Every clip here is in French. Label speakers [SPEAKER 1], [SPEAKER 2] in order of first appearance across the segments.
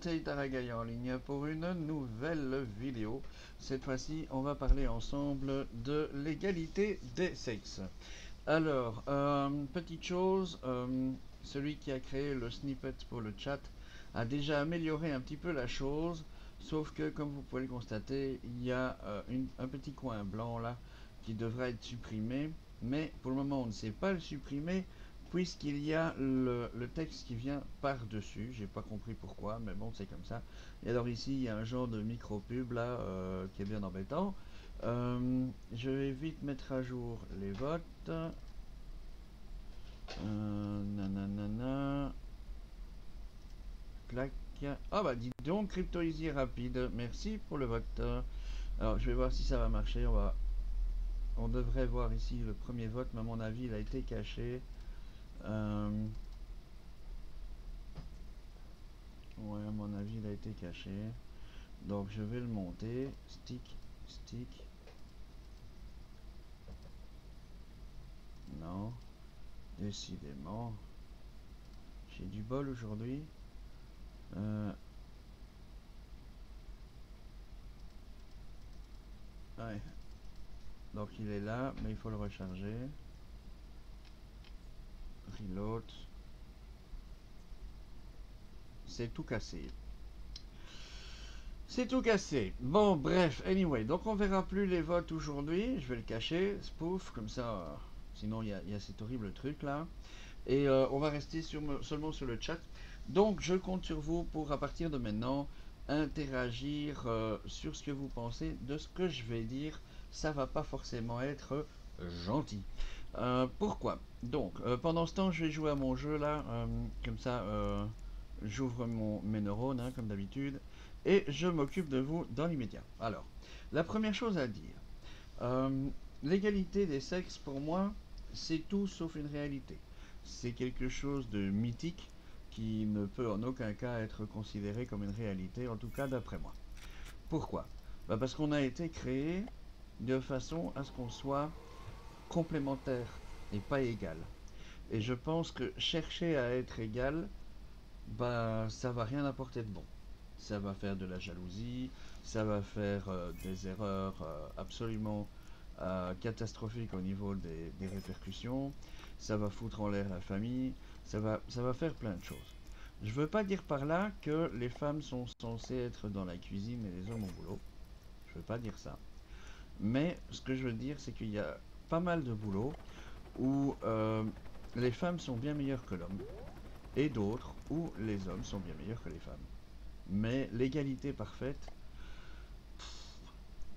[SPEAKER 1] Dante Taragaï en ligne pour une nouvelle vidéo. Cette fois-ci, on va parler ensemble de l'égalité des sexes. Alors, petite chose, celui qui a créé le snippet pour le chat a déjà amélioré un petit peu la chose, sauf que comme vous pouvez le constater, il y a un petit coin blanc là qui devrait être supprimé, mais pour le moment on ne sait pas le supprimer puisqu'il y a le texte qui vient par-dessus. J'ai pas compris pourquoi, mais bon, c'est comme ça. Et alors ici, il y a un genre de micro-pub là qui est bien embêtant. Je vais vite mettre à jour les votes. Nanana. Clac. Ah bah dis donc, Crypto Easy rapide. Merci pour le vote. Alors je vais voir si ça va marcher. On devrait voir ici le premier vote, mais à mon avis, il a été caché. Ouais, à mon avis, il a été caché. Donc je vais le monter. Stick. Non. Décidément. J'ai du bol aujourd'hui. Ouais. Donc il est là, mais il faut le recharger. Reload. C'est tout cassé. C'est tout cassé. Bon, bref, anyway. Donc on verra plus les votes aujourd'hui. Je vais le cacher, spoof, comme ça. Sinon, il y a cet horrible truc là. Et on va rester seulement sur le chat. Donc je compte sur vous pour, à partir de maintenant, interagir sur ce que vous pensez de ce que je vais dire. Ça va pas forcément être gentil. Pourquoi? Donc, pendant ce temps, je vais jouer à mon jeu là. Comme ça, j'ouvre mes neurones, hein, comme d'habitude. Et je m'occupe de vous dans l'immédiat. Alors, la première chose à dire. L'égalité des sexes, pour moi, c'est tout sauf une réalité. C'est quelque chose de mythique qui ne peut en aucun cas être considéré comme une réalité, en tout cas d'après moi. Pourquoi? Parce qu'on a été créé de façon à ce qu'on soit complémentaire et pas égal. Et je pense que chercher à être égal, ça va rien apporter de bon. Ça va faire de la jalousie, ça va faire des erreurs absolument catastrophiques au niveau des répercussions, ça va foutre en l'air la famille, ça va faire plein de choses. Je veux pas dire par là que les femmes sont censées être dans la cuisine et les hommes au boulot. Je veux pas dire ça. Mais ce que je veux dire, c'est qu'il y a pas mal de boulot où les femmes sont bien meilleures que l'homme, et d'autres où les hommes sont bien meilleurs que les femmes. Mais l'égalité parfaite,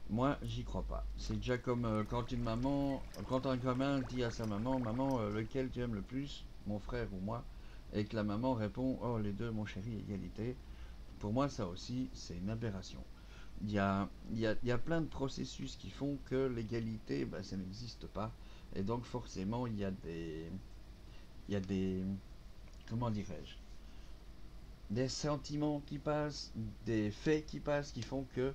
[SPEAKER 1] moi, j'y crois pas. C'est déjà comme quand un gamin dit à sa maman, maman, lequel tu aimes le plus, mon frère ou moi, et que la maman répond, oh les deux, mon chéri, égalité. Pour moi, ça aussi, c'est une aberration. Il y a plein de processus qui font que l'égalité, ça n'existe pas. Et donc forcément, il y a des, comment dirais-je, des sentiments qui passent, des faits qui passent, qui font que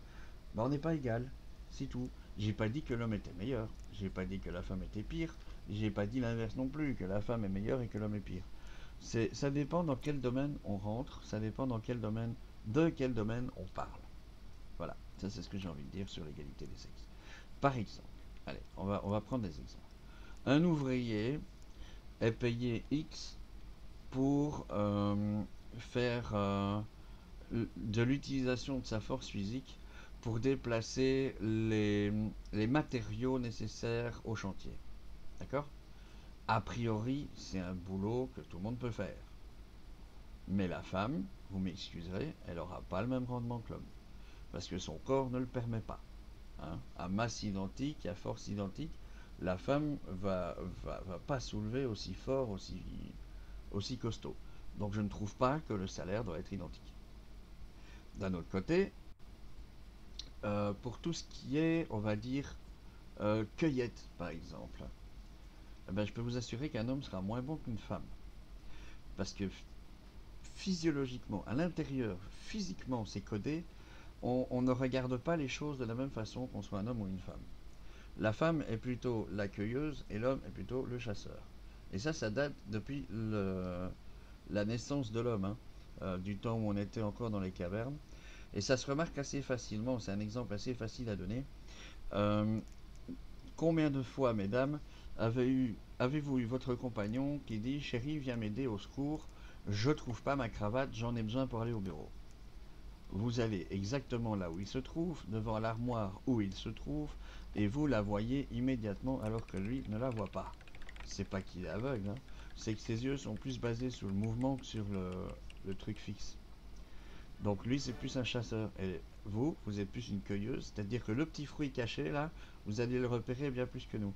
[SPEAKER 1] on n'est pas égal, c'est tout. J'ai pas dit que l'homme était meilleur, j'ai pas dit que la femme était pire, j'ai pas dit l'inverse non plus, que la femme est meilleure et que l'homme est pire. Ça dépend dans quel domaine on rentre, ça dépend de quel domaine on parle. Voilà, ça c'est ce que j'ai envie de dire sur l'égalité des sexes. Par exemple, allez, on va prendre des exemples. Un ouvrier est payé X pour faire de l'utilisation de sa force physique pour déplacer les matériaux nécessaires au chantier. D'accord? A priori, c'est un boulot que tout le monde peut faire. Mais la femme, vous m'excuserez, elle n'aura pas le même rendement que l'homme. Parce que son corps ne le permet pas. Hein. À masse identique, à force identique, la femme va pas soulever aussi fort, aussi costaud. Donc je ne trouve pas que le salaire doit être identique. D'un autre côté, pour tout ce qui est, on va dire, cueillette, par exemple, je peux vous assurer qu'un homme sera moins bon qu'une femme. Parce que physiologiquement, à l'intérieur, physiquement, c'est codé, on ne regarde pas les choses de la même façon qu'on soit un homme ou une femme. La femme est plutôt la cueilleuse et l'homme est plutôt le chasseur. Et ça date depuis la naissance de l'homme. Hein. du temps où on était encore dans les cavernes. Et ça se remarque assez facilement, c'est un exemple assez facile à donner. Euh, Combien de fois, mesdames, avez-vous eu votre compagnon qui dit: Chérie, viens m'aider, au secours, je trouve pas ma cravate, j'en ai besoin pour aller au bureau. Vous allez exactement là où il se trouve, devant l'armoire où il se trouve, et vous la voyez immédiatement alors que lui ne la voit pas. C'est pas qu'il est aveugle, hein, c'est que ses yeux sont plus basés sur le mouvement que sur le truc fixe. Donc lui, c'est plus un chasseur. Et vous êtes plus une cueilleuse, c'est-à-dire que le petit fruit caché là, vous allez le repérer bien plus que nous.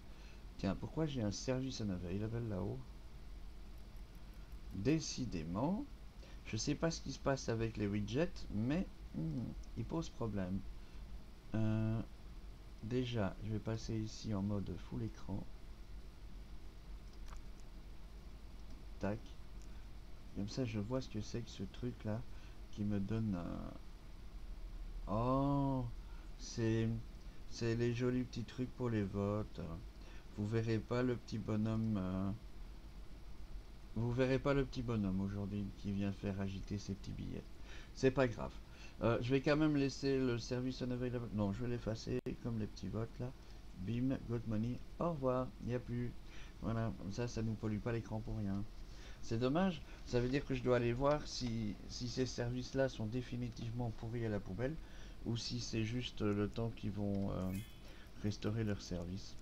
[SPEAKER 1] Tiens, pourquoi j'ai un service unavailable là-haut? Décidément, je sais pas ce qui se passe avec les widgets, mais il pose problème. Euh, Déjà, je vais passer ici en mode full écran. Tac. Comme ça, je vois ce que c'est que ce truc-là qui me donne un... Oh, c'est c'est les jolis petits trucs pour les votes. Vous verrez pas le petit bonhomme. Vous verrez pas le petit bonhomme aujourd'hui qui vient faire agiter ses petits billets. C'est pas grave. Je vais quand même laisser le service unavailable. Non, je vais l'effacer comme les petits votes là. Bim, good money. Au revoir. Il n'y a plus. Voilà, comme ça nous pollue pas l'écran pour rien. C'est dommage. Ça veut dire que je dois aller voir si ces services-là sont définitivement pourris à la poubelle ou si c'est juste le temps qu'ils vont restaurer leur service.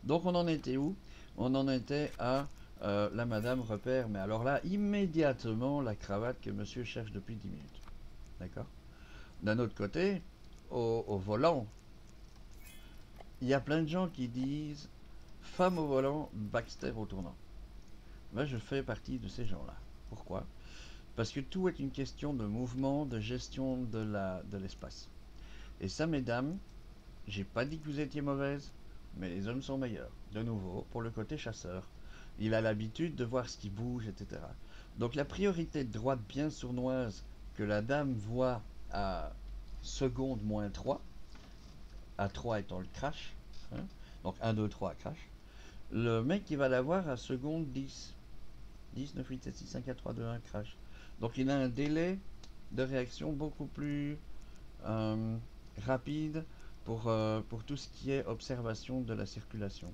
[SPEAKER 1] Donc on en était où? On en était à la madame repère, mais alors là, immédiatement, la cravate que monsieur cherche depuis 10 minutes. D'accord? D'un autre côté, au volant, il y a plein de gens qui disent femme au volant, Baxter au tournant. Moi, je fais partie de ces gens-là. Pourquoi? Parce que tout est une question de mouvement, de gestion de l'espace. Et ça, mesdames, j'ai pas dit que vous étiez mauvaise, mais les hommes sont meilleurs. De nouveau, pour le côté chasseur. Il a l'habitude de voir ce qui bouge, etc. Donc la priorité de droite bien sournoise que la dame voit à seconde moins 3, à 3 étant le crash, hein, donc 1, 2, 3 crash, le mec il va la voir à seconde 10. 10, 9, 8, 7, 6, 5, 4, 3, 2, 1, crash. Donc il a un délai de réaction beaucoup plus euh, rapide pour tout ce qui est observation de la circulation.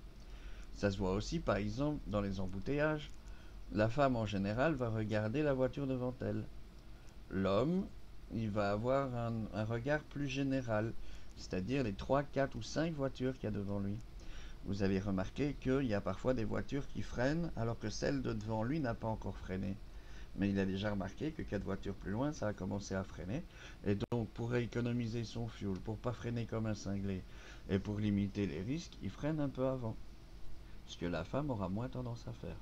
[SPEAKER 1] Ça se voit aussi par exemple dans les embouteillages. La femme en général va regarder la voiture devant elle. L'homme, il va avoir un regard plus général, c'est-à-dire les 3, 4 ou 5 voitures qu'il y a devant lui. Vous avez remarqué qu'il y a parfois des voitures qui freinent alors que celle de devant lui n'a pas encore freiné. Mais il a déjà remarqué que 4 voitures plus loin, ça a commencé à freiner. Et donc, pour économiser son fuel, pour pas freiner comme un cinglé, et pour limiter les risques, il freine un peu avant. Ce que la femme aura moins tendance à faire.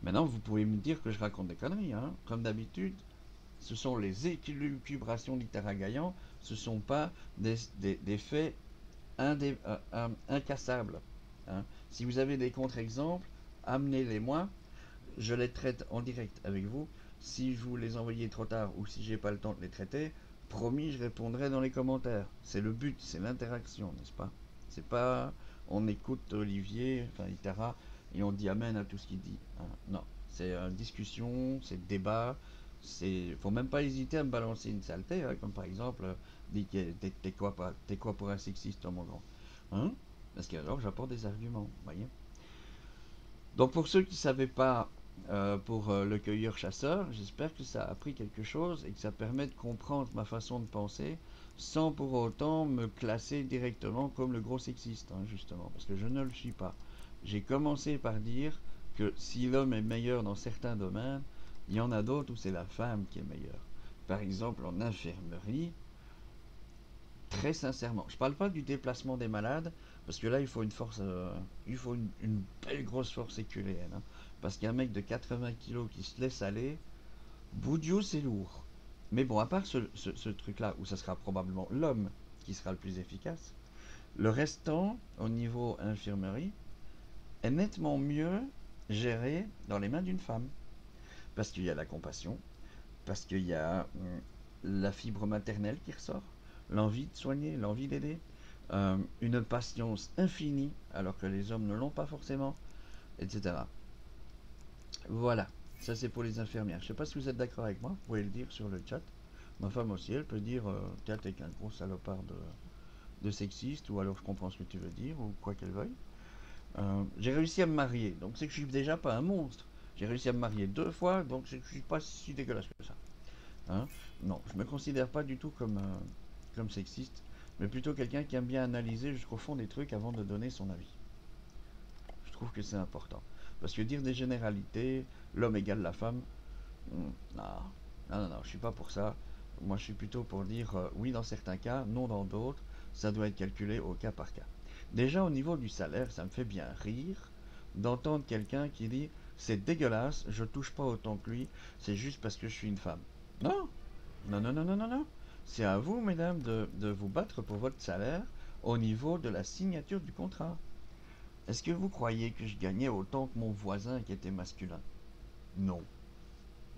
[SPEAKER 1] Maintenant, vous pouvez me dire que je raconte des conneries, hein. Comme d'habitude, ce sont les élucubrations littéra-gaillant, ce ne sont pas des faits incassables. Hein. Si vous avez des contre-exemples, amenez-les-moi, je les traite en direct avec vous. Si vous les envoyez trop tard ou si j'ai pas le temps de les traiter, promis, je répondrai dans les commentaires. C'est le but, c'est l'interaction, n'est-ce pas? C'est pas on écoute Olivier, enfin Itara, et on dit amen à tout ce qu'il dit. Hein. Non, c'est une discussion, c'est débat. Faut même pas hésiter à me balancer une saleté, hein, comme par exemple, dis que t'es quoi pour un sexiste, mon grand, hein? Parce que alors j'apporte des arguments, voyez. Donc pour ceux qui ne savaient pas pour le cueilleur-chasseur, j'espère que ça a appris quelque chose et que ça permet de comprendre ma façon de penser sans pour autant me classer directement comme le gros sexiste, hein, justement, parce que je ne le suis pas. J'ai commencé par dire que si l'homme est meilleur dans certains domaines, il y en a d'autres où c'est la femme qui est meilleure. Par exemple en infirmerie, très sincèrement, je ne parle pas du déplacement des malades, parce que là, il faut une force, il faut une belle grosse force éculéenne. Hein, parce qu'un mec de 80 kilos qui se laisse aller, bout de c'est lourd. Mais bon, à part ce truc-là, où ça sera probablement l'homme qui sera le plus efficace, le restant, au niveau infirmerie, est nettement mieux géré dans les mains d'une femme. Parce qu'il y a la compassion, parce qu'il y a la fibre maternelle qui ressort, l'envie de soigner, l'envie d'aider, une patience infinie, alors que les hommes ne l'ont pas forcément, etc. Voilà. Ça, c'est pour les infirmières. Je sais pas si vous êtes d'accord avec moi, vous pouvez le dire sur le chat. Ma femme aussi, elle peut dire tiens, t'es qu'un gros salopard de sexiste, ou alors je comprends ce que tu veux dire, ou quoi qu'elle veuille. J'ai réussi à me marier, donc c'est que je suis déjà pas un monstre. J'ai réussi à me marier 2 fois, donc c'est que je suis pas si dégueulasse que ça. Hein. Non, je me considère pas du tout comme sexiste, mais plutôt quelqu'un qui aime bien analyser jusqu'au fond des trucs avant de donner son avis. Je trouve que c'est important. Parce que dire des généralités, l'homme égale la femme, non, non, je suis pas pour ça. Moi, je suis plutôt pour dire oui dans certains cas, non dans d'autres. Ça doit être calculé au cas par cas. Déjà, au niveau du salaire, ça me fait bien rire d'entendre quelqu'un qui dit c'est dégueulasse, je touche pas autant que lui, c'est juste parce que je suis une femme. Non, non, non, non, non, non, non. C'est à vous, mesdames, de vous battre pour votre salaire au niveau de la signature du contrat. Est-ce que vous croyez que je gagnais autant que mon voisin qui était masculin? Non.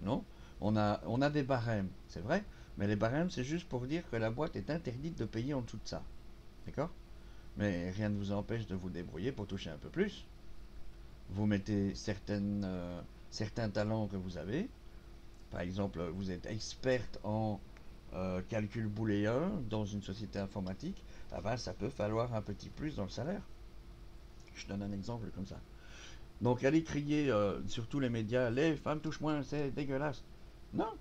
[SPEAKER 1] Non. On a des barèmes, c'est vrai, mais les barèmes, c'est juste pour dire que la boîte est interdite de payer en dessous de ça. D'accord? Mais rien ne vous empêche de vous débrouiller pour toucher un peu plus. Vous mettez certains talents que vous avez. Par exemple, vous êtes experte en calcul booléen dans une société informatique. Ah ben, ça peut falloir un petit plus dans le salaire. Je donne un exemple comme ça. Donc, allez crier sur tous les médias, les femmes touchent moins, c'est dégueulasse. Non.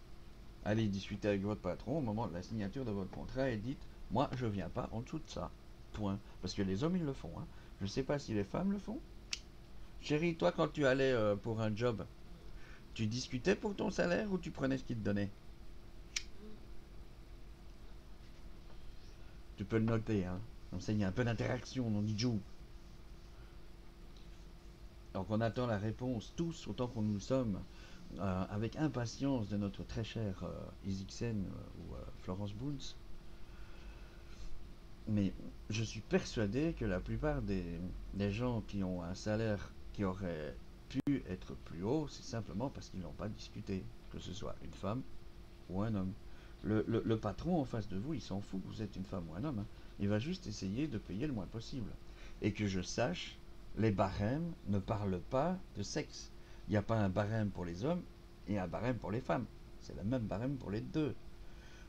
[SPEAKER 1] Allez discuter avec votre patron au moment de la signature de votre contrat et dites, moi, je viens pas en dessous de ça. Point. Parce que les hommes, ils le font. Hein. Je ne sais pas si les femmes le font. Chérie, toi, quand tu allais pour un job, tu discutais pour ton salaire ou tu prenais ce qu'ils te donnaient? Tu peux le noter, hein. Comme ça, il y a un peu d'interaction, on dit Joe. Donc, on attend la réponse tous, autant qu'on nous sommes, avec impatience de notre très chère Isixen ou Florence Boons. Mais je suis persuadé que la plupart des gens qui ont un salaire qui aurait pu être plus haut, c'est simplement parce qu'ils n'ont pas discuté, que ce soit une femme ou un homme. Le patron en face de vous, il s'en fout que vous êtes une femme ou un homme. Hein. Il va juste essayer de payer le moins possible. Et que je sache, les barèmes ne parlent pas de sexe. Il n'y a pas un barème pour les hommes et un barème pour les femmes. C'est le même barème pour les deux.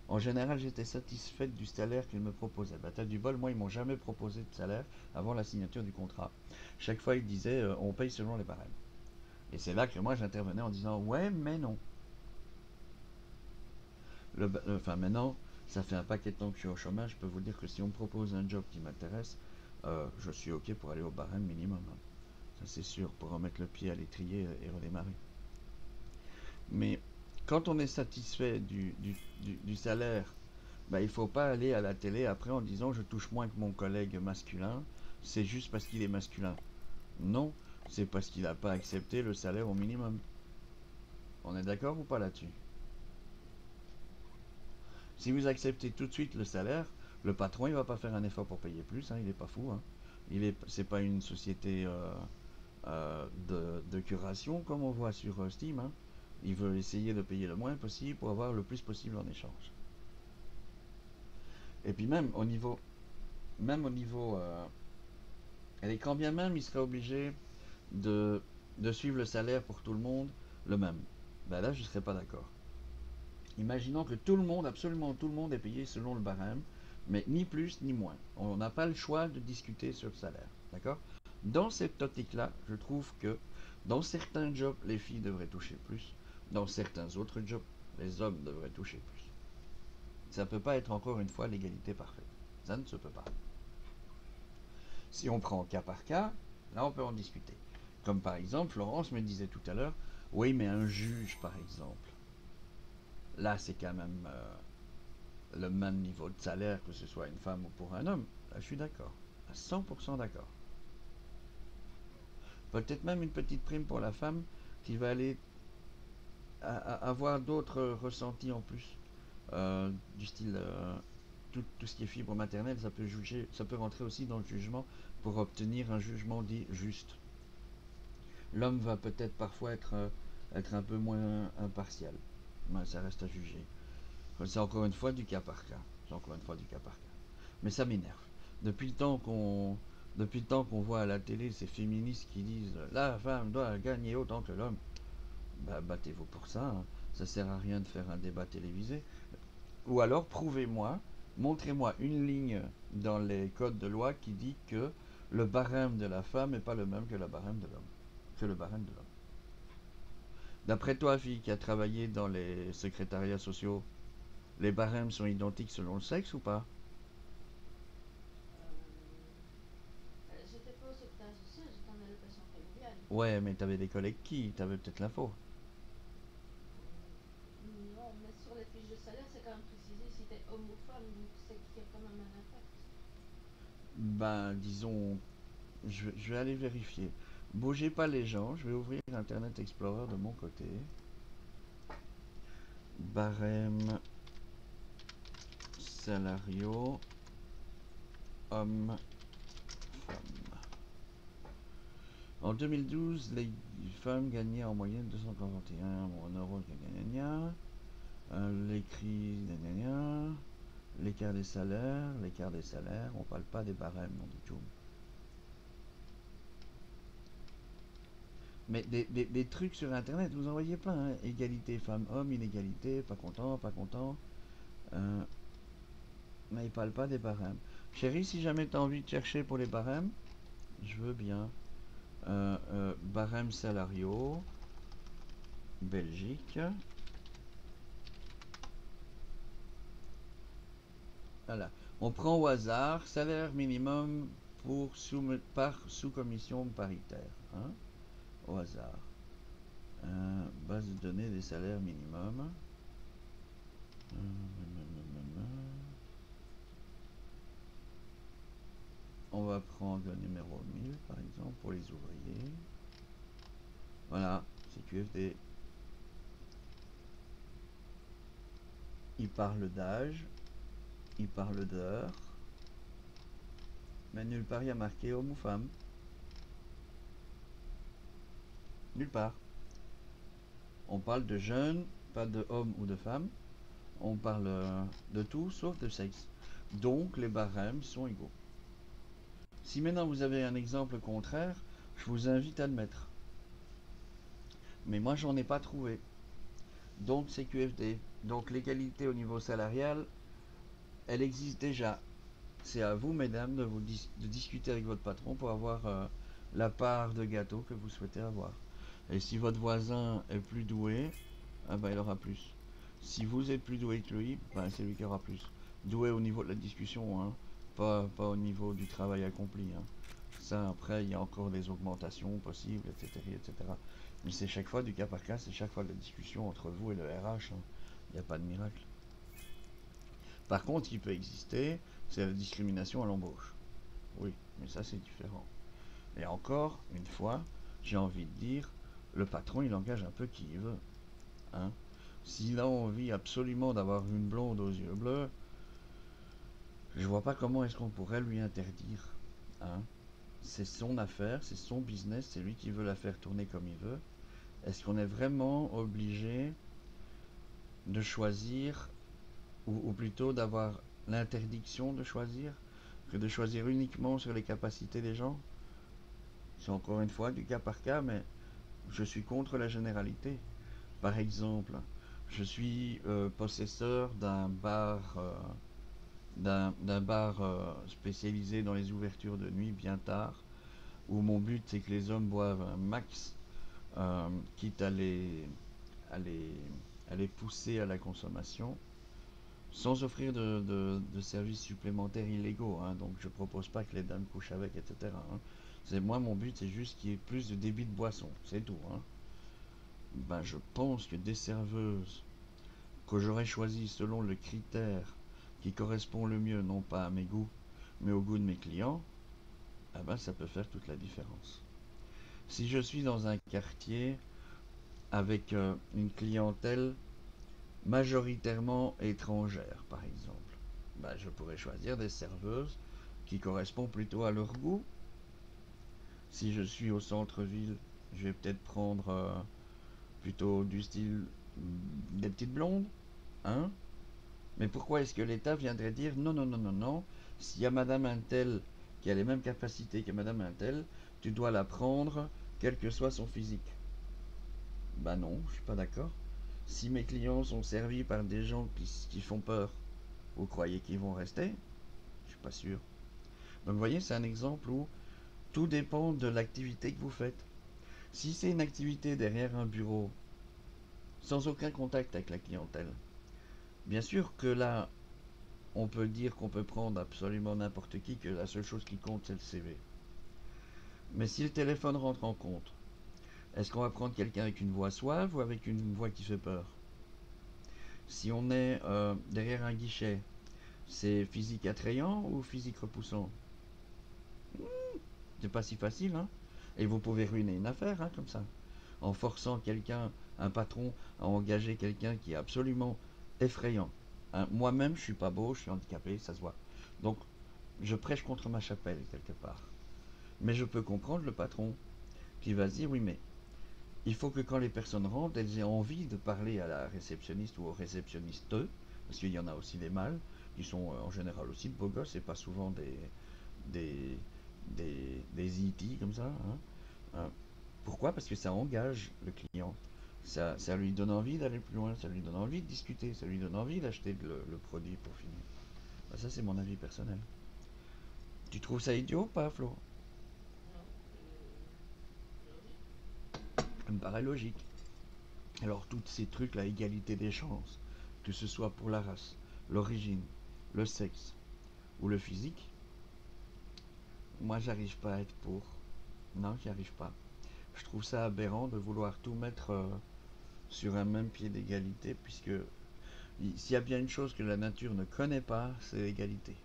[SPEAKER 1] En général, j'étais satisfaite du salaire qu'ils me proposaient. Bah, t'as du bol, moi, ils m'ont jamais proposé de salaire avant la signature du contrat. Chaque fois, ils disaient on paye selon les barèmes. Et c'est là que moi, j'intervenais en disant ouais, mais non. Enfin, maintenant, ça fait un paquet de temps que je suis au chômage. Je peux vous dire que si on me propose un job qui m'intéresse, je suis OK pour aller au barème minimum. Hein. Ça, c'est sûr, pour remettre le pied à l'étrier et redémarrer. Mais quand on est satisfait du salaire, bah, il ne faut pas aller à la télé après en disant je touche moins que mon collègue masculin, c'est juste parce qu'il est masculin. Non, c'est parce qu'il n'a pas accepté le salaire au minimum. On est d'accord ou pas là-dessus? Si vous acceptez tout de suite le salaire, le patron il va pas faire un effort pour payer plus, hein, il n'est pas fou. Hein. C'est pas une société de curation comme on voit sur Steam. Hein. Il veut essayer de payer le moins possible pour avoir le plus possible en échange. Et puis même au niveau, et quand bien même il serait obligé de suivre le salaire pour tout le monde le même, ben là je ne serais pas d'accord. Imaginons que tout le monde, absolument tout le monde est payé selon le barème, mais ni plus ni moins. On n'a pas le choix de discuter sur le salaire. D'accord? Dans cette optique-là, je trouve que dans certains jobs, les filles devraient toucher plus. Dans certains autres jobs, les hommes devraient toucher plus. Ça ne peut pas être encore une fois l'égalité parfaite. Ça ne se peut pas. Si on prend cas par cas, là on peut en discuter. Comme par exemple, Florence me disait tout à l'heure, oui mais un juge par exemple, là c'est quand même le même niveau de salaire que ce soit une femme ou pour un homme. Là je suis d'accord, à 100% d'accord. Peut-être même une petite prime pour la femme qui va aller avoir d'autres ressentis en plus. Du style tout ce qui est fibre maternelle, ça peut rentrer aussi dans le jugement pour obtenir un jugement dit juste. L'homme va peut-être parfois être un peu moins impartial. Mais ça reste à juger. C'est encore une fois du cas par cas. C'est encore une fois du cas par cas. Mais ça m'énerve. Depuis le temps qu'on voit à la télé ces féministes qui disent la femme doit gagner autant que l'homme. Bah, battez-vous pour ça, hein. Ça sert à rien de faire un débat télévisé. Ou alors prouvez-moi, montrez-moi une ligne dans les codes de loi qui dit que le barème de la femme n'est pas le même que le barème de l'homme. Que le barème de l'homme. D'après toi, fille qui a travaillé dans les secrétariats sociaux, les barèmes sont identiques selon le sexe ou pas?
[SPEAKER 2] J'étais pas au secrétaire social, j'étais en allocation familiale.
[SPEAKER 1] Ouais, mais t'avais des collègues qui? T'avais peut-être l'info.
[SPEAKER 2] Non, mais sur les fiches de salaire, c'est quand même précisé si t'es homme ou femme, donc c'est qu'il y a quand même un impact.
[SPEAKER 1] Ben, disons, je vais aller vérifier. Bougez pas les gens, je vais ouvrir Internet Explorer de mon côté. Barème salariaux hommes-femmes. En 2012, les femmes gagnaient en moyenne 241 euros. L'écrit, l'écart des salaires, on parle pas des barèmes, non du tout. Mais des trucs sur internet, vous en voyez plein, hein. Égalité femmes-hommes, inégalité, pas content, pas content. Euh, mais ils parlent pas des barèmes. Chérie, si jamais tu as envie de chercher pour les barèmes, je veux bien. Barèmes salariaux, Belgique. Voilà. On prend au hasard salaire minimum par sous-commission paritaire, hein, au hasard. Base de données des salaires minimums. On va prendre le numéro 1000 par exemple pour les ouvriers. Voilà, c'est QFD. Il parle d'âge, il parle d'heure, mais nulle part il y a marqué homme ou femme. Nulle part. On parle de jeunes, pas de hommes ou de femmes. On parle de tout sauf de sexe. Donc les barèmes sont égaux. Si maintenant vous avez un exemple contraire, je vous invite à le mettre. Mais moi j'en ai pas trouvé. Donc c'est QFD. Donc l'égalité au niveau salarial, elle existe déjà. C'est à vous, mesdames, de discuter avec votre patron pour avoir la part de gâteau que vous souhaitez avoir. Et si votre voisin est plus doué, ah ben, il aura plus. Si vous êtes plus doué que lui, ben, c'est lui qui aura plus. Doué au niveau de la discussion, hein, pas au niveau du travail accompli, hein. Ça, après, il y a encore des augmentations possibles, etc., etc. Mais c'est chaque fois du cas par cas, c'est chaque fois de la discussion entre vous et le RH, hein. Il n'y a pas de miracle. Par contre, ce qui peut exister, c'est la discrimination à l'embauche. Oui, mais ça, c'est différent. Et encore, une fois, j'ai envie de dire, le patron, il engage un peu qui il veut, hein. S'il a envie absolument d'avoir une blonde aux yeux bleus, je vois pas comment est-ce qu'on pourrait lui interdire, hein. C'est son affaire, c'est son business, c'est lui qui veut la faire tourner comme il veut. Est-ce qu'on est vraiment obligé de choisir, ou plutôt d'avoir l'interdiction de choisir, que de choisir uniquement sur les capacités des gens? C'est encore une fois du cas par cas, mais je suis contre la généralité. Par exemple, je suis possesseur d'un bar spécialisé dans les ouvertures de nuit bien tard, où mon but c'est que les hommes boivent un max, quitte à les, à les pousser à la consommation, sans offrir de services supplémentaires illégaux, hein. Donc je propose pas que les dames couchent avec, etc., hein. Moi, mon but c'est juste qu'il y ait plus de débit de boisson, c'est tout, hein. Ben, je pense que des serveuses que j'aurais choisies selon le critère qui correspond le mieux, non pas à mes goûts, mais au goût de mes clients, ah ben, ça peut faire toute la différence. Si je suis dans un quartier avec une clientèle majoritairement étrangère, par exemple, ben, je pourrais choisir des serveuses qui correspondent plutôt à leur goût. Si je suis au centre-ville, je vais peut-être prendre plutôt du style des petites blondes, hein. Mais pourquoi est-ce que l'État viendrait dire non, non, non, non, non, s'il y a Madame Intel qui a les mêmes capacités que Madame Intel, tu dois la prendre, quel que soit son physique. Bah non, je suis pas d'accord. Si mes clients sont servis par des gens qui font peur, vous croyez qu'ils vont rester? Je suis pas sûr. Donc vous voyez, c'est un exemple où tout dépend de l'activité que vous faites. Si c'est une activité derrière un bureau, sans aucun contact avec la clientèle, bien sûr que là, on peut dire qu'on peut prendre absolument n'importe qui, que la seule chose qui compte, c'est le CV. Mais si le téléphone rentre en compte, est-ce qu'on va prendre quelqu'un avec une voix suave ou avec une voix qui fait peur? Si on est derrière un guichet, c'est physique attrayant ou physique repoussant? C'est pas si facile, hein? Et vous pouvez ruiner une affaire, hein, comme ça. En forçant quelqu'un, un patron, à engager quelqu'un qui est absolument effrayant. Hein, moi-même, je suis pas beau, je suis handicapé, ça se voit. Donc, je prêche contre ma chapelle, quelque part. Mais je peux comprendre le patron qui va se dire, oui, mais il faut que quand les personnes rentrent, elles aient envie de parler à la réceptionniste ou au réceptionniste, parce qu'il y en a aussi des mâles, qui sont en général aussi de beaux gosses, et pas souvent des, des E.T. comme ça. Hein. Hein. Pourquoi? Parce que ça engage le client. Ça lui donne envie d'aller plus loin, ça lui donne envie de discuter, ça lui donne envie d'acheter le produit pour finir. Ben, ça, c'est mon avis personnel. Tu trouves ça idiot ou pas, Flo?
[SPEAKER 2] Non, c'est logique.
[SPEAKER 1] Ça me paraît logique. Alors, tous ces trucs, la égalité des chances, que ce soit pour la race, l'origine, le sexe ou le physique, moi, j'arrive pas à être pour. Non, j'y arrive pas. Je trouve ça aberrant de vouloir tout mettre sur un même pied d'égalité, puisque s'il y a bien une chose que la nature ne connaît pas, c'est l'égalité.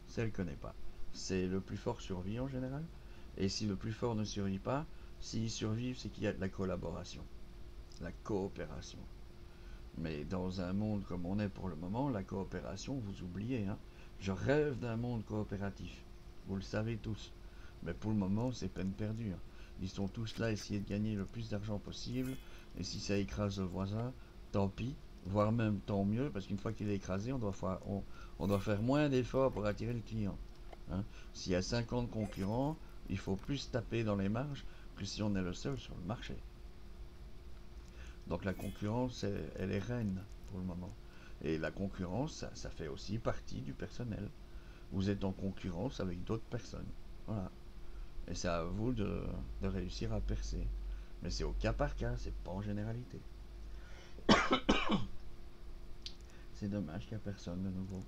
[SPEAKER 1] Ça, elle ne connaît pas. C'est le plus fort survit en général. Et si le plus fort ne survit pas, s'ils survivent, c'est qu'il y a de la collaboration, la coopération. Mais dans un monde comme on est pour le moment, la coopération, vous oubliez. Hein. Je rêve d'un monde coopératif. Vous le savez tous. Mais pour le moment, c'est peine perdue. Hein. Ils sont tous là à essayer de gagner le plus d'argent possible. Et si ça écrase le voisin, tant pis. Voire même tant mieux, parce qu'une fois qu'il est écrasé, on doit faire moins d'efforts pour attirer le client. Hein. S'il y a 50 concurrents, il faut plus taper dans les marges que si on est le seul sur le marché. Donc la concurrence, elle est reine pour le moment. Et la concurrence, ça fait aussi partie du personnel. Vous êtes en concurrence avec d'autres personnes. Voilà. Et c'est à vous de réussir à percer. Mais c'est au cas par cas, c'est pas en généralité. C'est dommage qu'il n'y a personne de nouveau.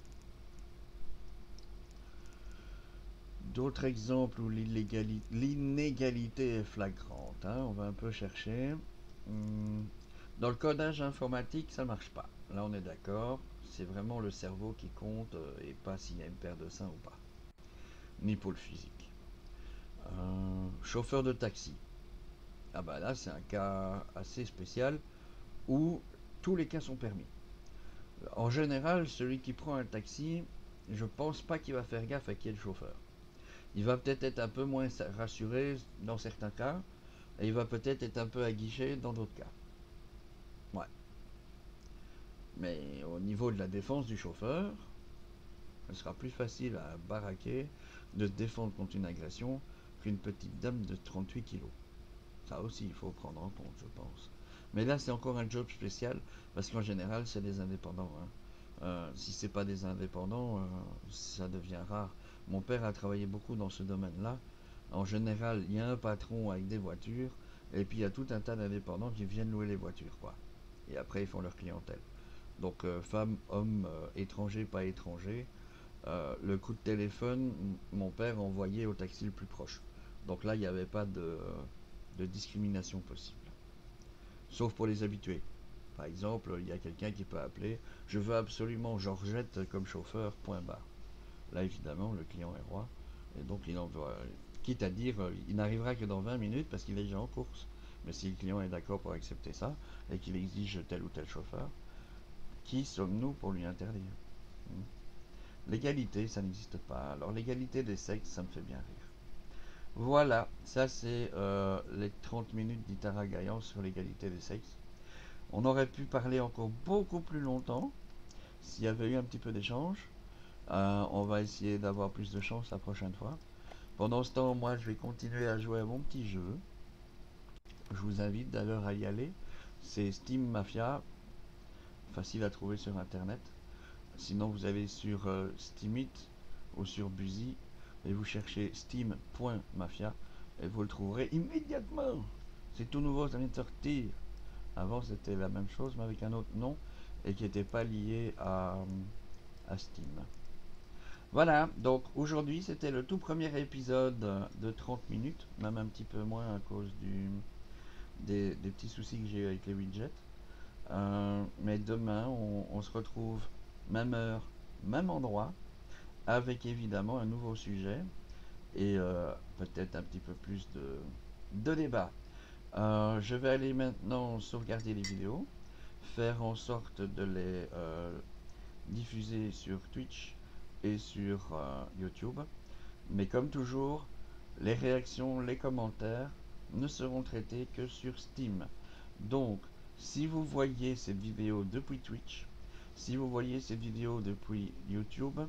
[SPEAKER 1] D'autres exemples où l'inégalité est flagrante. Hein, on va un peu chercher. Dans le codage informatique, ça marche pas. Là, on est d'accord. C'est vraiment le cerveau qui compte et pas s'il y a une paire de seins ou pas. Ni pour le physique. Chauffeur de taxi. Ah bah là, c'est un cas assez spécial où tous les cas sont permis. En général, celui qui prend un taxi, je pense pas qu'il va faire gaffe à qui est le chauffeur. Il va peut-être être un peu moins rassuré dans certains cas, et il va peut-être être un peu aguiché dans d'autres cas. Ouais. Mais au niveau de la défense du chauffeur, ce sera plus facile à baraquer de se défendre contre une agression qu'une petite dame de 38 kilos. Ça aussi, il faut prendre en compte, je pense. Mais là, c'est encore un job spécial, parce qu'en général, c'est des indépendants. Hein. Si c'est pas des indépendants, ça devient rare. Mon père a travaillé beaucoup dans ce domaine-là. En général, il y a un patron avec des voitures, et puis il y a tout un tas d'indépendants qui viennent louer les voitures, quoi. Et après, ils font leur clientèle. Donc, femmes, hommes, étrangers, pas étrangers, le coup de téléphone, mon père envoyait au taxi le plus proche. Donc là, il n'y avait pas de discrimination possible. Sauf pour les habitués. Par exemple, il y a quelqu'un qui peut appeler, je veux absolument Georgette comme chauffeur, point barre. Là, évidemment, le client est roi. Et donc, il envoie, quitte à dire, il n'arrivera que dans 20 minutes parce qu'il est déjà en course. Mais si le client est d'accord pour accepter ça et qu'il exige tel ou tel chauffeur, qui sommes-nous pour lui interdire? L'égalité, ça n'existe pas. Alors, l'égalité des sexes, ça me fait bien rire. Voilà, ça c'est les 30 minutes d'Itara Gaillan sur l'égalité des sexes. On aurait pu parler encore beaucoup plus longtemps s'il y avait eu un petit peu d'échange. On va essayer d'avoir plus de chance la prochaine fois. Pendant ce temps, moi je vais continuer à jouer à mon petit jeu. Je vous invite d'ailleurs à y aller. C'est Steam Mafia, facile à trouver sur internet. Sinon vous allez sur Steemit ou sur Buzy et vous cherchez steam.mafia et vous le trouverez immédiatement. C'est tout nouveau, ça vient de sortir. Avant c'était la même chose mais avec un autre nom et qui n'était pas lié à Steam. Voilà, donc aujourd'hui c'était le tout premier épisode de 30 minutes, même un petit peu moins à cause des petits soucis que j'ai eu avec les widgets. Mais demain on se retrouve même heure, même endroit, avec évidemment un nouveau sujet et peut-être un petit peu plus de débat. Je vais aller maintenant sauvegarder les vidéos, faire en sorte de les diffuser sur Twitch et sur YouTube. Mais comme toujours, les réactions, les commentaires ne seront traités que sur Steam. Donc, si vous voyez cette vidéo depuis Twitch, si vous voyez cette vidéo depuis YouTube,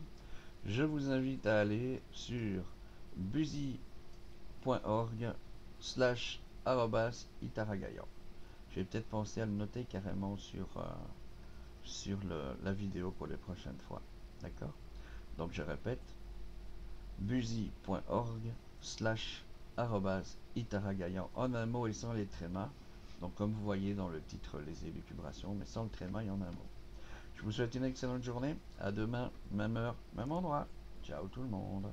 [SPEAKER 1] je vous invite à aller sur buzy.org/itaragayan. Je vais peut-être penser à le noter carrément sur la vidéo pour les prochaines fois. D'accord? Donc je répète, buzy.org/itaragayan en un mot et sans les trémas. Donc comme vous voyez dans le titre, les élucubrations, mais sans le tréma, il y en a un mot. Je vous souhaite une excellente journée. À demain, même heure, même endroit. Ciao tout le monde.